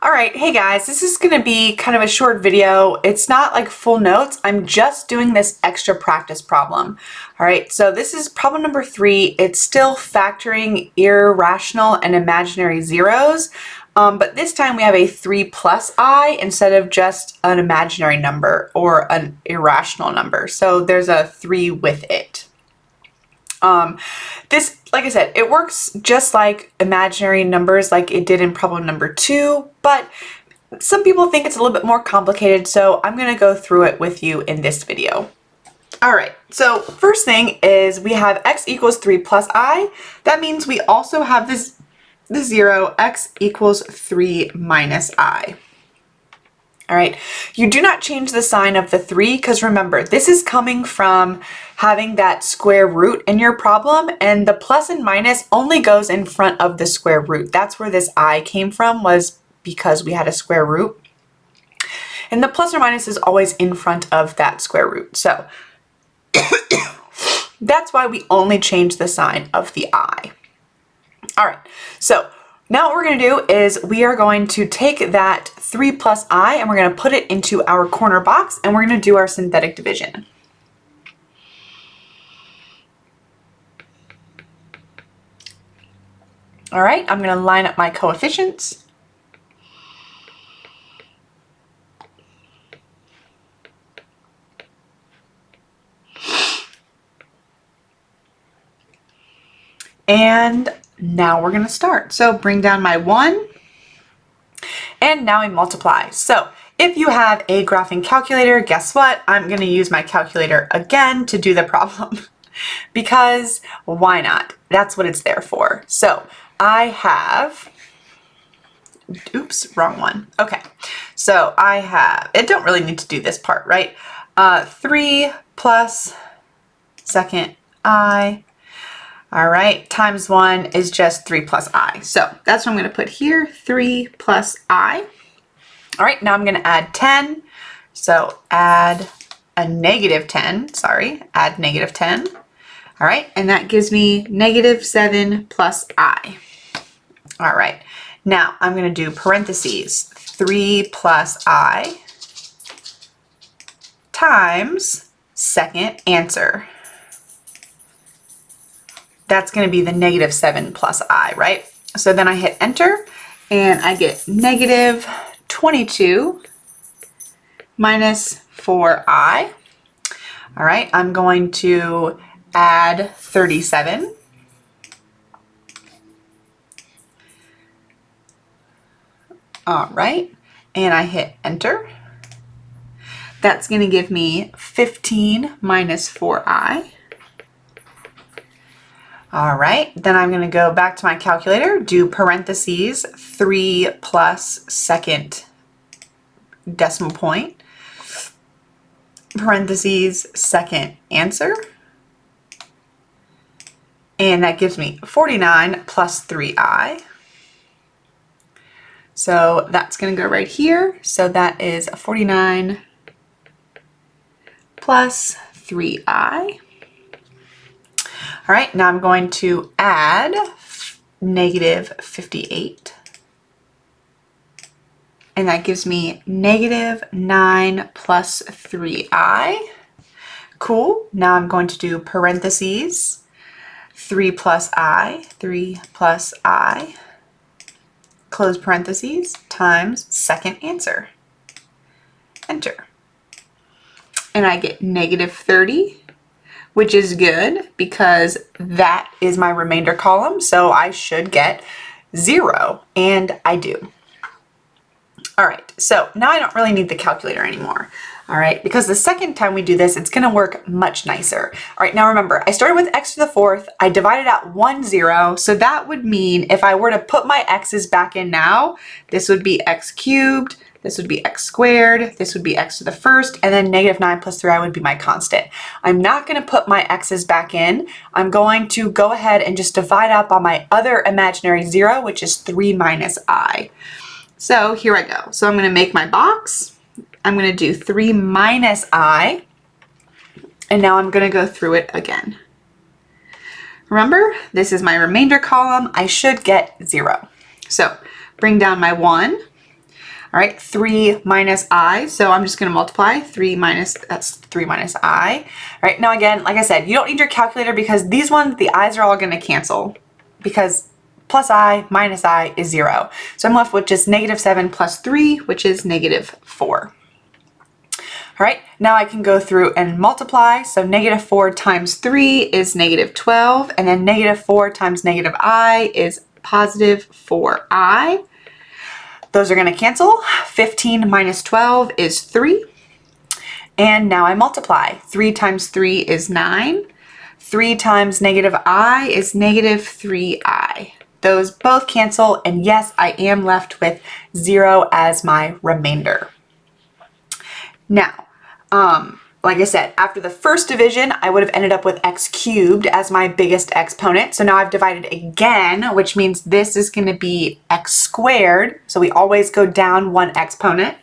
All right, hey guys, this is going to be kind of a short video. It's not like full notes. I'm just doing this extra practice problem. All right, so this is problem number 3. It's still factoring irrational and imaginary zeros, but this time we have a 3 plus I instead of just an imaginary number or an irrational number. So there's a 3 with it. This, like I said, it works just like imaginary numbers like it did in problem number 2, but some people think it's a little bit more complicated, so I'm going to go through it with you in this video. All right, so first thing is we have x equals 3 plus I. That means we also have the 0, x equals 3 minus I. All right, you do not change the sign of the 3 because remember, this is coming from having that square root in your problem, and the plus and minus only goes in front of the square root. That's where this I came from, was because we had a square root. And the plus or minus is always in front of that square root. So that's why we only change the sign of the I. All right, so now what we're going to do is we are going to take that 3 plus I and we're going to put it into our corner box and we're going to do our synthetic division. All right, I'm going to line up my coefficients. And now we're going to start. So bring down my 1 and now I multiply. So if you have a graphing calculator, guess what? I'm going to use my calculator again to do the problem because why not? That's what it's there for. So I have, oops, wrong one. Okay, so I have, it don't really need to do this part, right? 3 plus second I. All right, times 1 is just 3 plus I. So that's what I'm going to put here, 3 plus I. All right, now I'm going to add 10. So add a negative 10, add negative 10. All right, and that gives me negative 7 plus I. All right, now I'm going to do parentheses, 3 plus I times second answer. That's going to be the negative 7 plus I, right? So then I hit enter and I get negative 22 minus 4I. All right, I'm going to add 37. All right, and I hit enter. That's going to give me 15 minus 4I. All right, then I'm going to go back to my calculator, do parentheses, 3 plus second decimal point, parentheses, second answer, and that gives me 49 plus 3I. So that's going to go right here. So that is 49 plus 3I. All right, now I'm going to add negative 58. And that gives me negative 9 plus 3I. Cool. Now I'm going to do parentheses, 3 plus I, close parentheses, times second answer. Enter. And I get negative 30. Which is good because that is my remainder column, so I should get 0, and I do. All right, so now I don't really need the calculator anymore, all right, because the second time we do this, it's going to work much nicer. All right, now remember, I started with x to the 4th, I divided out 1 0, so that would mean if I were to put my x's back in now, this would be x cubed, this would be x squared, this would be x to the 1st, and then negative 9 plus 3i would be my constant. I'm not going to put my x's back in. I'm going to go ahead and just divide out by my other imaginary 0, which is 3 minus I. So here I go. So I'm going to make my box. I'm going to do 3 minus I, and now I'm going to go through it again. Remember, this is my remainder column. I should get 0. So bring down my 1. All right, 3 minus I. So I'm just going to multiply 3 minus, that's 3 minus I. All right, now again, like I said, you don't need your calculator because these ones, the I's are all going to cancel because plus I minus I is 0. So I'm left with just -7 plus 3, which is -4. All right, now I can go through and multiply. So -4 times 3 is -12, and then -4 times -I is positive 4I. Those are going to cancel. 15 minus 12 is 3. And now I multiply. 3 times 3 is 9. 3 times -I is -3I. Those both cancel, and yes, I am left with 0 as my remainder. Now, like I said, after the first division, I would have ended up with x cubed as my biggest exponent. So now I've divided again, which means this is going to be x squared. So we always go down one exponent.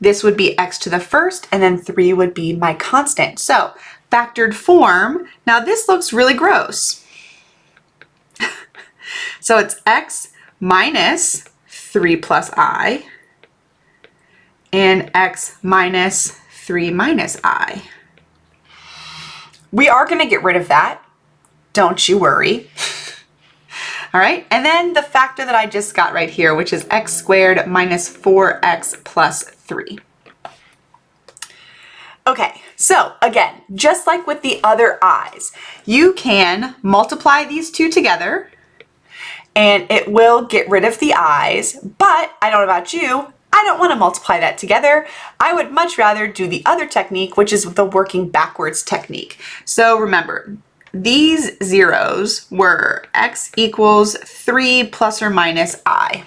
This would be x to the first, and then 3 would be my constant. So factored form, now this looks really gross. So it's x minus 3 plus I and x minus 3 minus I. We are going to get rid of that. Don't you worry. All right, and then the factor that I just got right here, which is x squared minus 4x plus 3. Okay, so again, just like with the other i's, you can multiply these two together and it will get rid of the i's, but I don't know about you, I don't want to multiply that together. I would much rather do the other technique, which is the working backwards technique. So remember, these zeros were x equals 3 plus or minus I.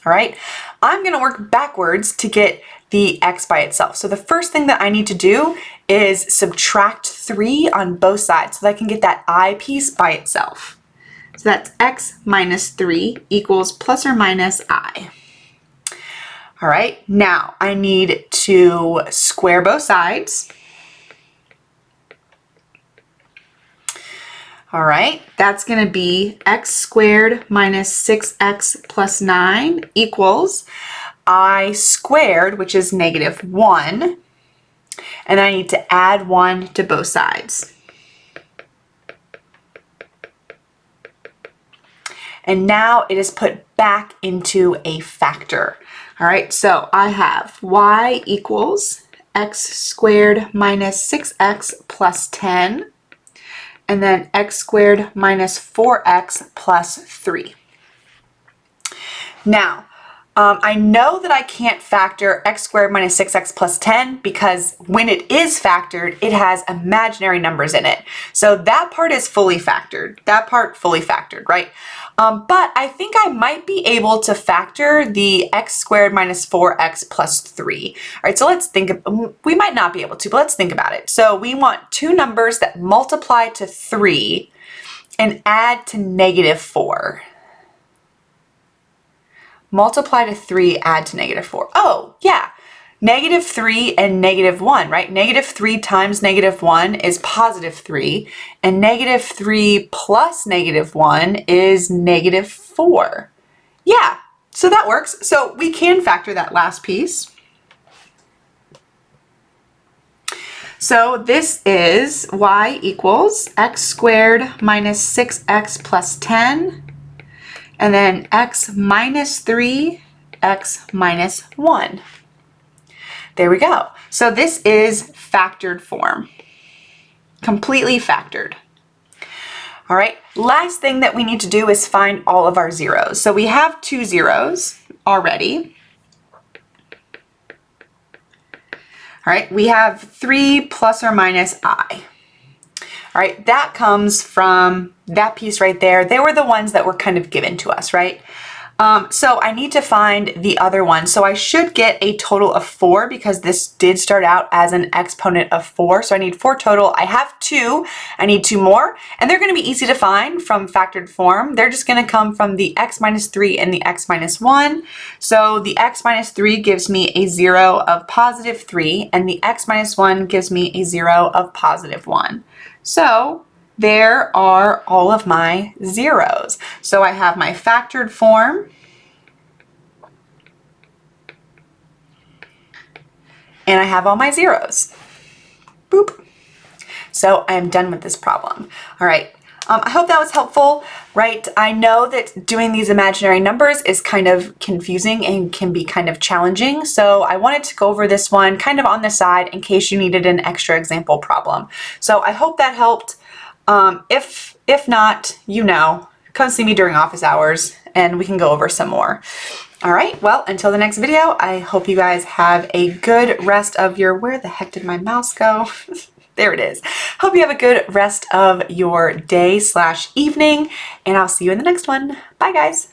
All right, I'm going to work backwards to get the x by itself. So the first thing that I need to do is subtract 3 on both sides so that I can get that I piece by itself. So that's x minus 3 equals plus or minus I. All right, now I need to square both sides. All right, that's going to be x squared minus 6x plus 9 equals I squared, which is -1, and I need to add 1 to both sides. And now it is put back into a factor. All right, so I have y equals x squared minus 6x plus 10, and then x squared minus 4x plus 3. Now, I know that I can't factor x squared minus 6x plus 10 because when it is factored, it has imaginary numbers in it. So that part is fully factored. That part fully factored, right? But I think I might be able to factor the x squared minus 4x plus 3. All right, so let's think, we might not be able to, but let's think about it. So we want two numbers that multiply to 3 and add to -4. Multiply to 3, add to -4. Oh, yeah. -3 and -1, right? -3 times -1 is positive 3, and -3 plus -1 is -4. Yeah, so that works. So we can factor that last piece. So this is y equals x squared minus 6x plus 10, and then x minus 3, x minus 1. There we go. So this is factored form, completely factored. All right, last thing that we need to do is find all of our zeros. So we have 2 zeros already. All right, we have 3 plus or minus I. All right, that comes from that piece right there. They were the ones that were kind of given to us, right? So I need to find the other one. So I should get a total of 4 because this did start out as an exponent of 4. So I need 4 total. I have 2. I need 2 more. And they're going to be easy to find from factored form. They're just going to come from the x minus 3 and the x minus 1. So the x minus 3 gives me a 0 of positive 3, and the x minus 1 gives me a 0 of positive 1. So there are all of my zeros. So I have my factored form, and I have all my zeros. Boop. So I am done with this problem. All right. I hope that was helpful, right? I know that doing these imaginary numbers is kind of confusing and can be kind of challenging. So I wanted to go over this one kind of on the side in case you needed an extra example problem. So I hope that helped. If not, you know, come see me during office hours and we can go over some more. All right, well, until the next video, I hope you guys have a good rest of your, where the heck did my mouse go? There it is. Hope you have a good rest of your day/evening, and I'll see you in the next one. Bye, guys.